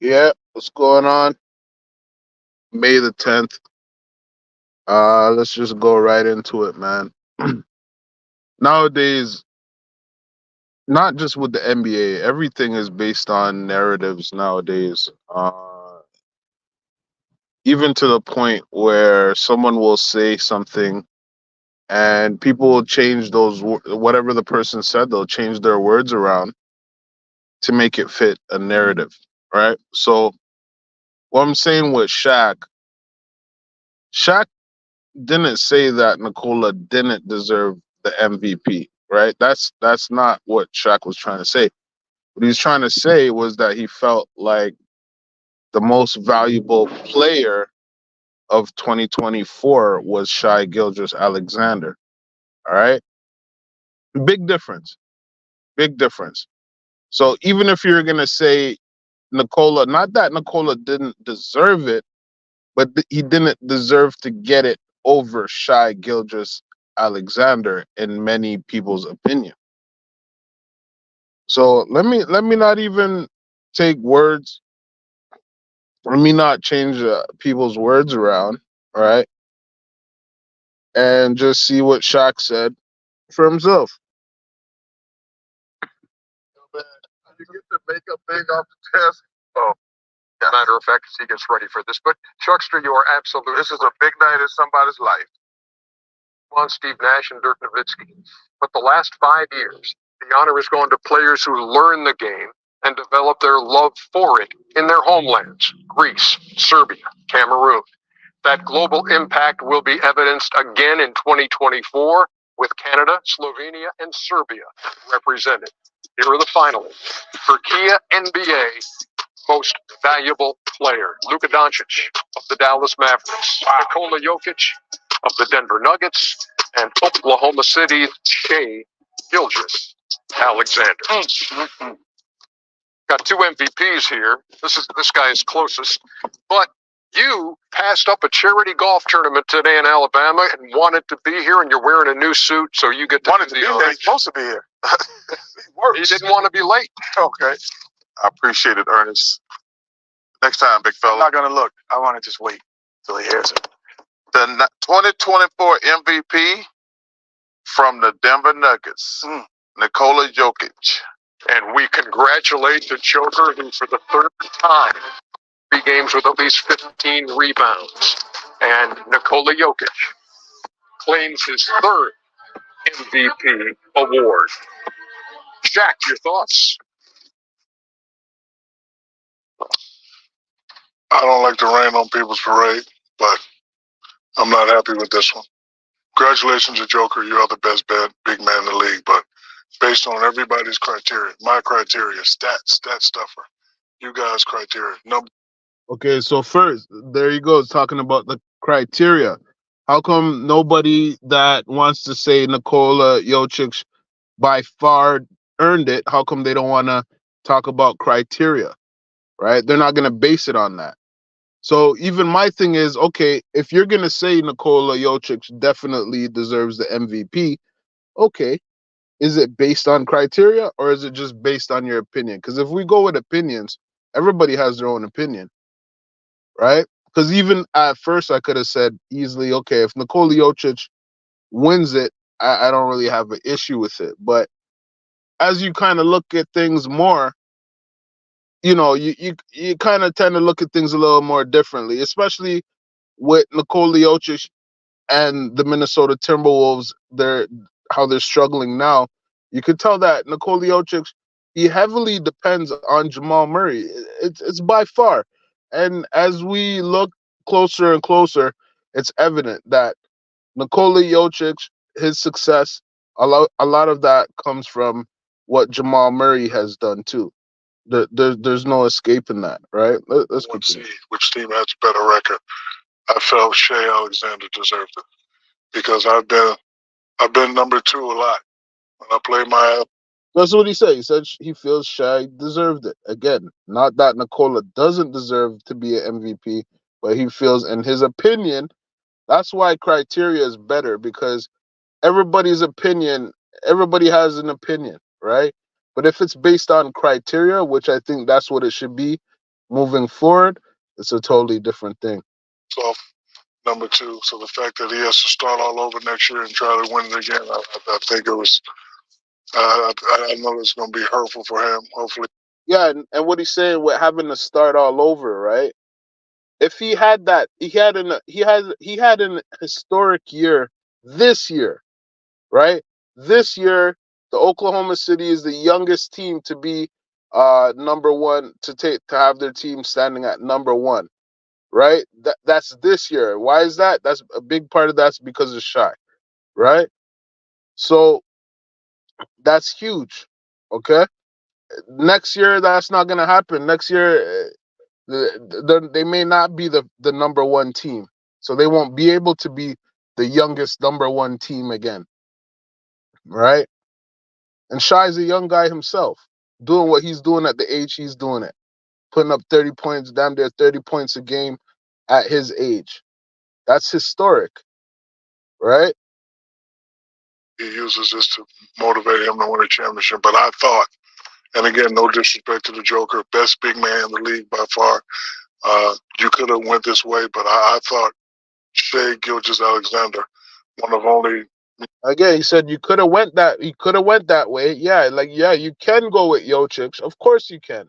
Yeah, what's going on? May the 10th. Let's just go right into it, man. Nowadays, not just with the NBA, everything is based on narratives nowadays. Even to the point where someone will say something and people will change whatever the person said, they'll change their words around to make it fit a narrative, right? So, what I'm saying with Shaq didn't say that Nikola didn't deserve the MVP, right? That's not what Shaq was trying to say. What he was trying to say was that he felt like the most valuable player of 2024 was Shai Gilgeous Alexander. All right, big difference, big difference. So even if you're gonna say Nikola, not that Nikola didn't deserve it, but he didn't deserve to get it over Shai Gilgeous Alexander in many people's opinion. So let me not even take words. Let me not change people's words around, all right, and just see what Shaq said for himself. Man, you get the makeup thing off the test. Oh, yeah. Matter of fact, as he gets ready for this. But Chuckster, you are absolutely. This is a big night in somebody's life. On Steve Nash and Dirk Nowitzki. But the last 5 years, the honor has gone to players who learn the game and develop their love for it in their homelands: Greece, Serbia, Cameroon. That global impact will be evidenced again in 2024 with Canada, Slovenia, and Serbia represented. Here are the finalists. For Kia NBA Most Valuable Player, Luka Doncic of the Dallas Mavericks, Nikola Jokic of the Denver Nuggets, and Oklahoma City Shai Gilgeous Alexander. Got two MVPs here. This guy is closest, but you passed up a charity golf tournament today in Alabama and wanted to be here, and you're wearing a new suit, so you get to wanted to be there. He's supposed to be here. He didn't want to be late. Okay. I appreciate it, Ernest. Next time, big fella. I'm not going to look. I want to just wait till he hears it. The 2024 MVP from the Denver Nuggets, Nikola Jokic. And we congratulate the Joker, who for the third time games with at least 15 rebounds. And Nikola Jokic claims his third MVP award. Shaq, your thoughts? I don't like to rain on people's parade, but I'm not happy with this one. Congratulations to Joker. You are the best big man in the league, but based on everybody's criteria, my criteria, stat stuffer, you guys' criteria. No. Okay, so first, there you go, talking about the criteria. How come nobody that wants to say Nikola Jokic by far earned it? How come they don't want to talk about criteria, right? They're not going to base it on that. So even my thing is, okay, if you're going to say Nikola Jokic definitely deserves the MVP, okay, is it based on criteria or is it just based on your opinion? Because if we go with opinions, everybody has their own opinion, right? Because even at first I could have said easily, okay, if Nikola Jokic wins it, I don't really have an issue with it. But as you kind of look at things more, you kind of tend to look at things a little more differently, especially with Nikola Jokic and the Minnesota Timberwolves. How they're struggling now. You could tell that Nikola Jokic, he heavily depends on Jamal Murray. It's by far, and as we look closer and closer, it's evident that Nikola Jokic, his success, a lot of that comes from what Jamal Murray has done too. There's no escaping that, right? Let's continue. Which team has a better record? I felt Shai Alexander deserved it because I've been number two a lot when I play my. That's what he said. He said he feels Shai deserved it. Again, not that Nikola doesn't deserve to be an MVP, but he feels, in his opinion, that's why criteria is better, because everybody's opinion, everybody has an opinion, right? But if it's based on criteria, which I think that's what it should be, moving forward, it's a totally different thing. So number two. So the fact that he has to start all over next year and try to win it again, I think it was. I know it's going to be hurtful for him. Hopefully, Yeah, and what he's saying with having to start all over, right? If he had that, he had an historic year this year, right? This year, the Oklahoma City is the youngest team to be number one to have their team standing at number one, right? That's this year. Why is that? That's a big part of that's because of Shai, right? So that's huge. Okay, next year that's not gonna happen. Next year, they may not be the number one team, so they won't be able to be the youngest number one team again, right? And Shai's a young guy himself, doing what he's doing at the age he's doing it, putting up 30 points, damn near 30 points a game at his age. That's historic, right? he uses this to motivate him to win a championship. But I thought, and again, no disrespect to the Joker, best big man in the league by far. You could have went this way, but I thought Shai Gilgeous-Alexander, one of only. Again, he said you could have went that. You could have went that way. Yeah, like yeah, you can go with Jokic. Of course you can.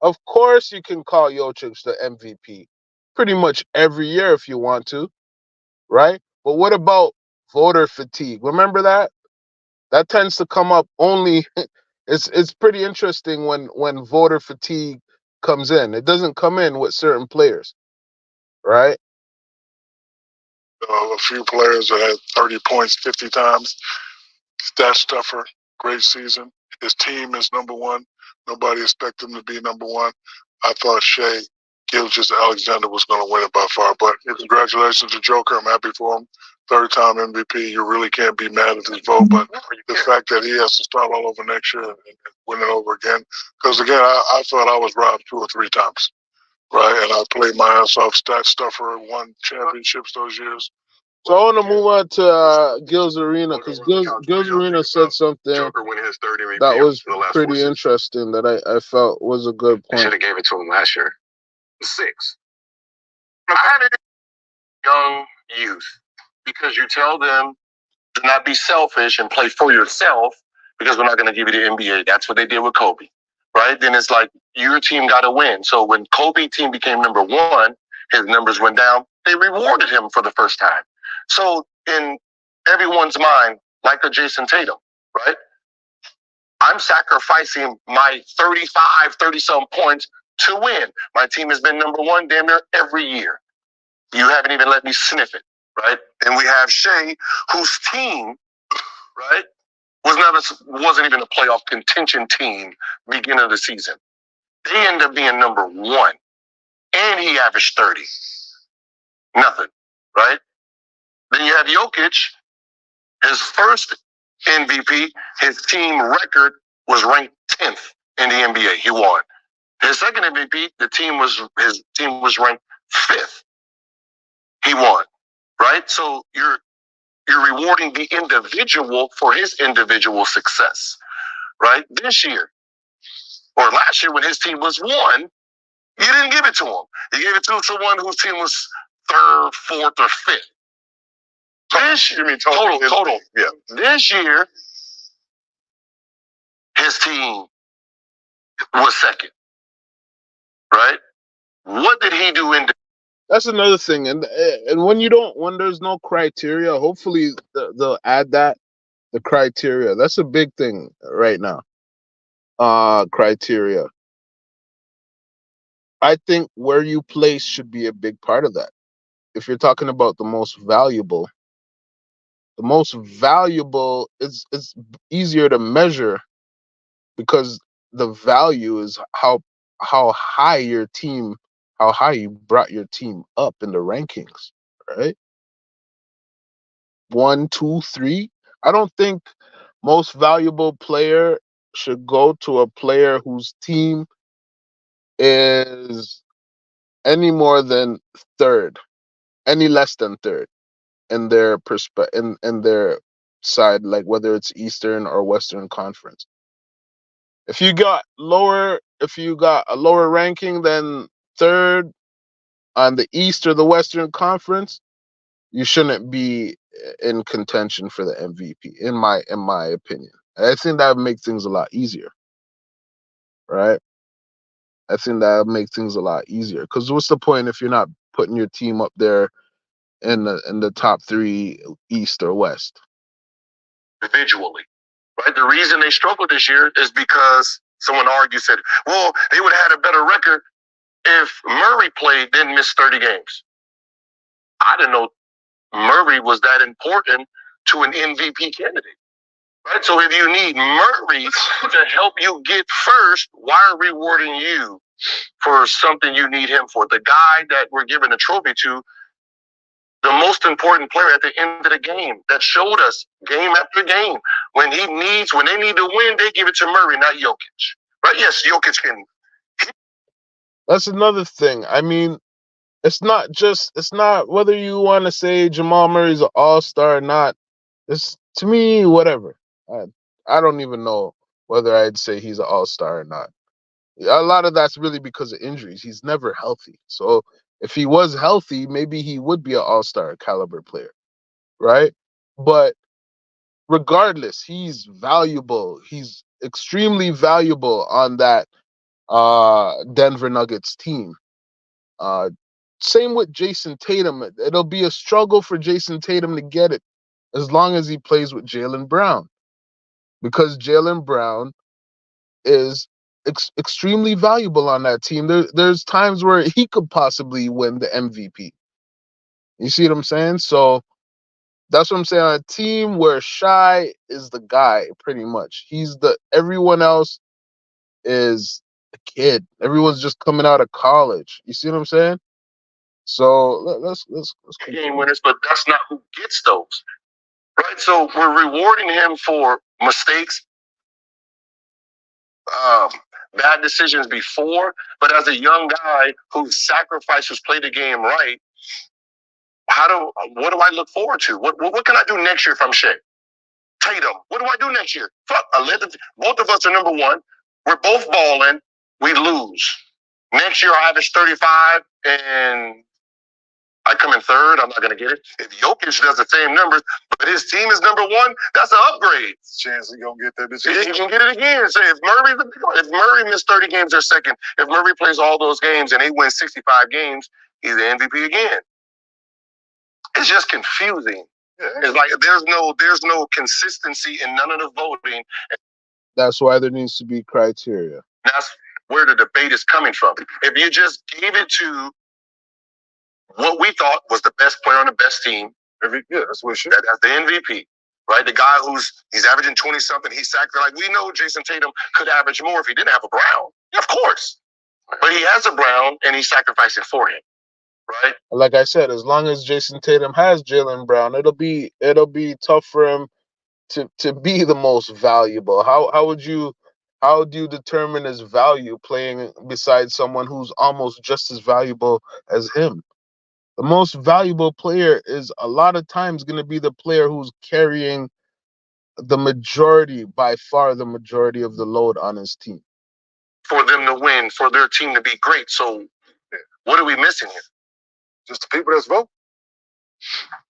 Of course you can call Jokic the MVP. Pretty much every year if you want to, right? But what about voter fatigue? Remember that? That tends to come up only. It's pretty interesting when voter fatigue comes in. It doesn't come in with certain players, right? A few players that had 30 points 50 times. Stat stuffer, great season. His team is number one. Nobody expected him to be number one. I thought Shai Gilgeous-Alexander was going to win it by far. But congratulations to Joker. I'm happy for him. Third time MVP. You really can't be mad at his vote. But the fact that he has to start all over next year and win it over again. Because, again, I thought I was robbed 2 or 3 times. Right? And I played my ass off. Stat stuffer, won championships those years. So I want to move on to Gil's Arena because Gil's Arena said something that was pretty interesting that I felt was a good point. Should have gave it to him last year. 6. I young youth because you tell them to not be selfish and play for yourself because we're not going to give you the NBA. That's what they did with Kobe, right? Then it's like your team got to win. So when Kobe team became number one, his numbers went down. They rewarded him for the first time. So in everyone's mind, like a Jason Tatum, right? I'm sacrificing my 30-some points to win. My team has been number one damn near every year. You haven't even let me sniff it, right? And we have Shai, whose team, right, wasn't even a playoff contention team beginning of the season. They ended up being number one, and he averaged 30. Nothing, right? Then you have Jokic, his first MVP, his team record was ranked 10th in the NBA. He won. His second MVP, his team was ranked 5th. He won, right? So you're rewarding the individual for his individual success, right? This year or last year when his team was one, you didn't give it to him. You gave it to someone whose team was 3rd, 4th, or 5th. This year, total. Yeah. This year, his team was 2nd, right? What did he do in? That's another thing, and when there's no criteria, hopefully they'll add that the criteria. That's a big thing right now. Criteria. I think where you place should be a big part of that. If you're talking about the most valuable is it's easier to measure because the value is how high your team, how high you brought your team up in the rankings, right? 1, 2, 3. I don't think most valuable player should go to a player whose team is any more than 3rd, any less than 3rd in their in their side, like whether it's Eastern or Western Conference. If you got a lower ranking than third on the East or the Western Conference, you shouldn't be in contention for the MVP. In my opinion, I think that would make things a lot easier, right? I think that would make things a lot easier. Because what's the point if you're not putting your team up there in the top three, East or West? Individually, right? The reason they struggled this year is because someone argued, said, well, they would have had a better record if Murray played, didn't miss 30 games. I didn't know Murray was that important to an MVP candidate. Right? So if you need Murray to help you get first, why are we rewarding you for something you need him for? The guy that we're giving a trophy to, the most important player at the end of the game, that showed us game after game. When they need to win, they give it to Murray, not Jokic. Right? Yes, Jokic can. That's another thing. I mean, it's not whether you want to say Jamal Murray's an all-star or not. It's, to me, whatever. I don't even know whether I'd say he's an all-star or not. A lot of that's really because of injuries. He's never healthy. So if he was healthy, maybe he would be an all-star caliber player, right? But regardless, he's valuable. He's extremely valuable on that Denver Nuggets team. Uh, Same with Jason Tatum. It'll be a struggle for Jason Tatum to get it as long as he plays with Jaylen Brown, because Jaylen Brown is extremely valuable on that team. There's times where he could possibly win the MVP. You see what I'm saying? So that's what I'm saying. On a team where Shai is the guy, pretty much. Everyone else is a kid. Everyone's just coming out of college. You see what I'm saying? So let's Game winners, but that's not who gets those. Right? So we're rewarding him for mistakes, bad decisions before, but as a young guy who's sacrificed, who's played the game right, what do I look forward to? What can I do next year if I'm Shaq? Tatum, what do I do next year? Fuck, both of us are number one. We're both balling. We lose. Next year I average 35 and I come in third. I'm not going to get it. If Jokic does the same numbers, but his team is number one, that's an upgrade. Chance he gonna get that this year. He can get it again. So if Murray missed 30 games, they're second. If Murray plays all those games and he wins 65 games, he's the MVP again. It's just confusing. Yeah. It's like there's no consistency in none of the voting. That's why there needs to be criteria. That's where the debate is coming from. If you just gave it to what we thought was the best player on the best team, that's what it should. That's the MVP, right? The guy he's averaging 20 something. He's sacked. Like, we know Jason Tatum could average more if he didn't have a Brown. Yeah, of course, but he has a Brown and he's sacrificing for him. Right. Like I said, as long as Jason Tatum has Jaylen Brown, it'll be tough for him to be the most valuable. How do you determine his value playing beside someone who's almost just as valuable as him? The most valuable player is a lot of times going to be the player who's carrying by far the majority of the load on his team. For them to win, for their team to be great. So what are we missing here? Just the people that's voting.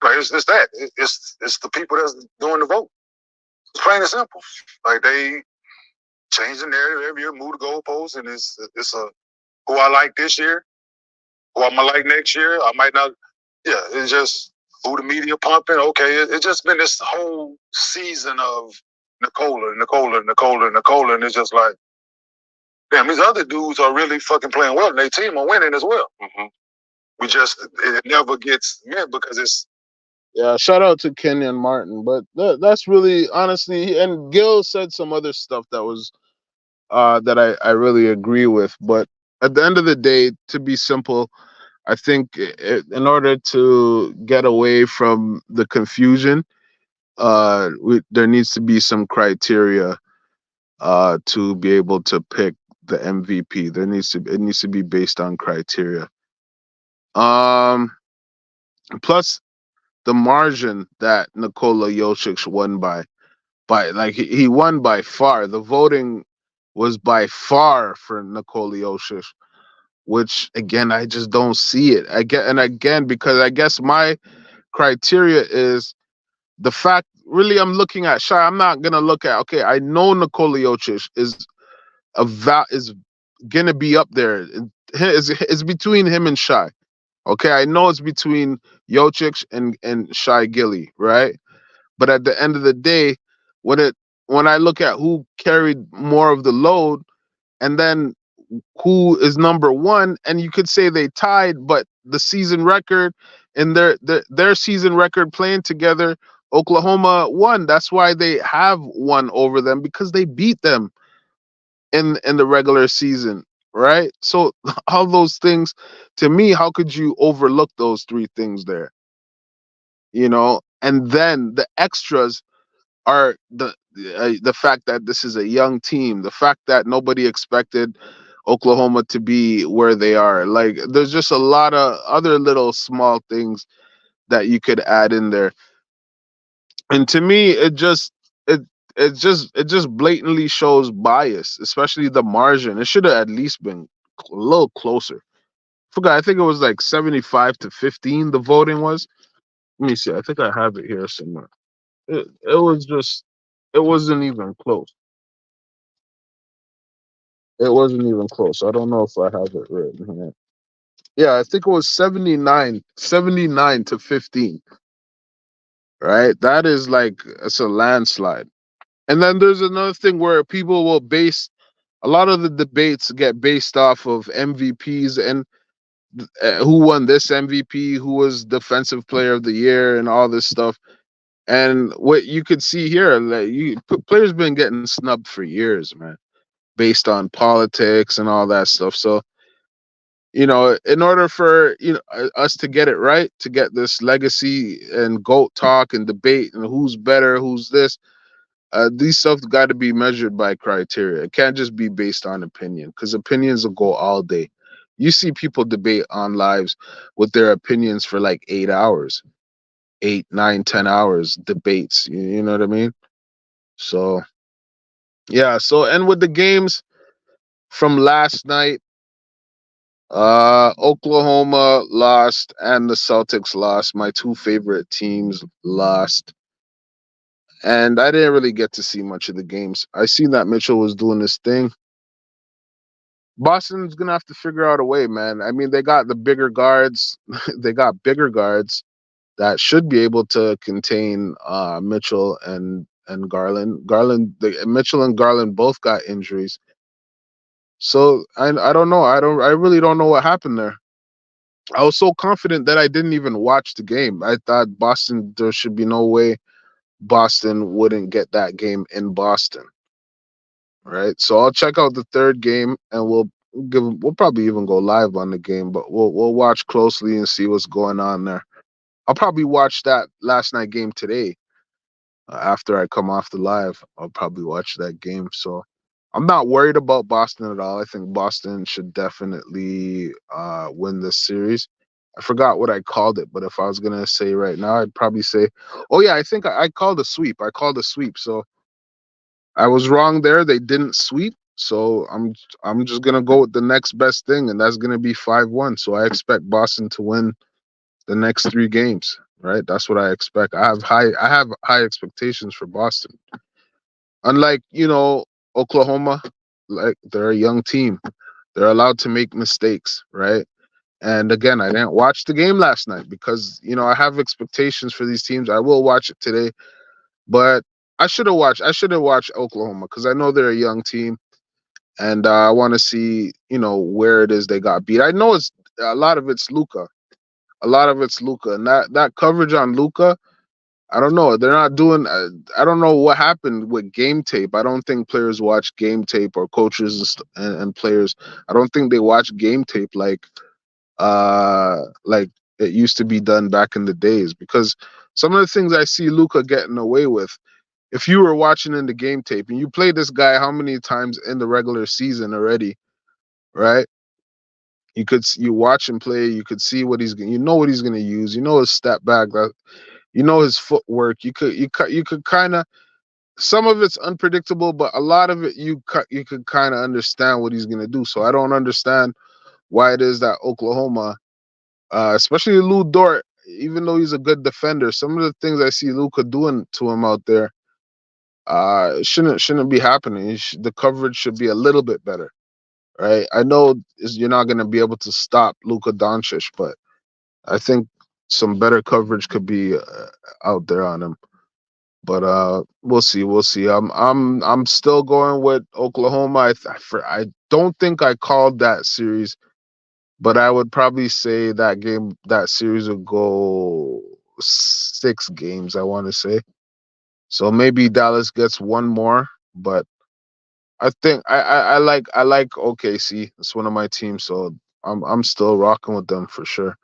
Like it's that. It's the people that's doing the vote. It's plain and simple. Like they change the narrative every year, move the goalposts, and it's who I like this year, who I might like next year. I might not. Yeah, it's just who the media pumping. Okay, it's just been this whole season of Nikola, and it's just like, damn, these other dudes are really fucking playing well, and their team are winning as well. Mm-hmm. It never gets met because it's. Yeah, shout out to Kenyon Martin, but that's really, honestly, and Gil said some other stuff that was that I really agree with. But at the end of the day, to be simple, I think in order to get away from the confusion, there needs to be some criteria to be able to pick the MVP. It needs to be based on criteria. Plus the margin that Nikola Jokic won by like he won by far. The voting was by far for Nikola Jokic, which again I just don't see it. I get and again because I guess my criteria is the fact. Really, I'm looking at Shai. I'm not gonna look at. Okay, I know Nikola Jokic is gonna be up there. It's between him and Shai. Okay, I know it's between Jokic and Shai Gilly, right? But at the end of the day, when it when I look at who carried more of the load, and then who is number one, and you could say they tied, but the season record and their season record playing together, Oklahoma won. That's why they have won over them because they beat them in the regular season, right? So all those things, to me, how could you overlook those three things there? And then the extras are the fact that this is a young team, the fact that nobody expected Oklahoma to be where they are. Like there's just a lot of other little small things that you could add in there. And to me, it it just blatantly shows bias, especially the margin. It should have at least been a little closer. Forgot, I think it was like 75-15 the voting was. Let me see. I think I have it here somewhere. It was just it wasn't even close. It wasn't even close. I don't know if I have it written here. Yeah, I think it was 79-15, right? That is like it's a landslide. And then there's another thing where people will base a lot of the debates get based off of MVPs and who won this MVP, who was defensive player of the year and all this stuff. And what you could see here, like players been getting snubbed for years, man, based on politics and all that stuff. So in order for us to get it right, to get this legacy and goat talk and debate and who's better, who's this, these stuff got to be measured by criteria. It can't just be based on opinion because opinions will go all day. You see people debate on lives with their opinions for like 8 hours, 8, 9, 10 hours debates. You know what I mean? So yeah. So and with the games from last night, Oklahoma lost and the Celtics lost. My two favorite teams lost. And I didn't really get to see much of the games. I seen that Mitchell was doing this thing. Boston's gonna have to figure out a way, man. I mean, they got the bigger guards. They got bigger guards that should be able to contain Mitchell and Garland. Mitchell and Garland both got injuries. So I don't know. I really don't know what happened there. I was so confident that I didn't even watch the game. I thought Boston, there should be no way Boston wouldn't get that game in Boston, right? So I'll check out the third game and we'll probably even go live on the game, but we'll watch closely and see what's going on there. I'll probably watch that last night game today. After I come off the live, I'll probably watch that game. So I'm not worried about Boston at all. I think Boston should definitely win this series. I forgot what I called it, but if I was gonna say right now, I'd probably say, "Oh yeah, I think I called a sweep. I called a sweep." So I was wrong there. They didn't sweep. So I'm just gonna go with the next best thing, and that's gonna be 5-1. So I expect Boston to win the next three games. Right? That's what I expect. I have high expectations for Boston. Unlike Oklahoma, like they're a young team. They're allowed to make mistakes, right? And again, I didn't watch the game last night because I have expectations for these teams. I will watch it today, but I should have watched. I should have watched Oklahoma because I know they're a young team, and I want to see where it is they got beat. I know it's a lot of it's Luka. A lot of it's Luka, and that coverage on Luka. I don't know. They're not doing. I don't know what happened with game tape. I don't think players watch game tape or coaches and players. I don't think they watch game tape like it used to be done back in the days. Because some of the things I see Luca getting away with, if you were watching in the game tape and you play this guy how many times in the regular season already, right? You watch him play. You could see what you know what he's gonna use. You know his step back. His footwork. You could kind of. some of it's unpredictable, but a lot of it you could kind of understand what he's gonna do. So I don't understand why it is that Oklahoma, especially Lou Dort, even though he's a good defender, some of the things I see Luka doing to him out there, shouldn't be happening. The coverage should be a little bit better, right? I know you're not gonna be able to stop Luka Doncic, but I think some better coverage could be out there on him. But we'll see. We'll see. I'm still going with Oklahoma. I don't think I called that series, but I would probably say that series would go 6 games. I want to say so. Maybe Dallas gets one more, but I think I like OKC. It's one of my teams, so I'm still rocking with them for sure.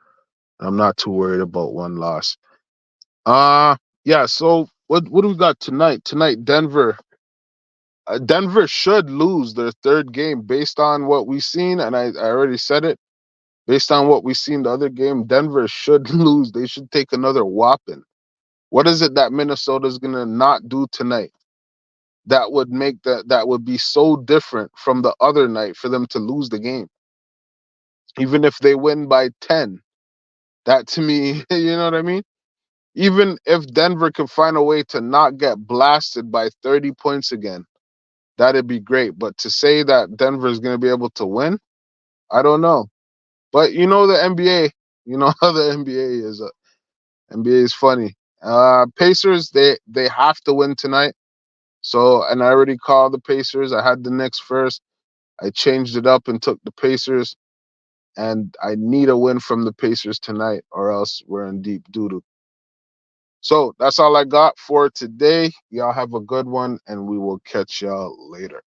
I'm not too worried about one loss. Uh yeah. So what do we got tonight? Tonight, Denver should lose their third game based on what we've seen, and I already said it. Based on what we've seen the other game, Denver should lose. They should take another whopping. What is it that Minnesota's gonna not do tonight that would make that would be so different from the other night for them to lose the game? Even if they win by 10, that to me, you know what I mean? Even if Denver could find a way to not get blasted by 30 points again, that'd be great. But to say that Denver is going to be able to win, I don't know. But you know the NBA, you know how the NBA is. NBA is funny. Pacers, they have to win tonight. So, and I already called the Pacers. I had the Knicks first. I changed it up and took the Pacers, and I need a win from the Pacers tonight, or else we're in deep doo doo. So that's all I got for today. Y'all have a good one, and we will catch y'all later.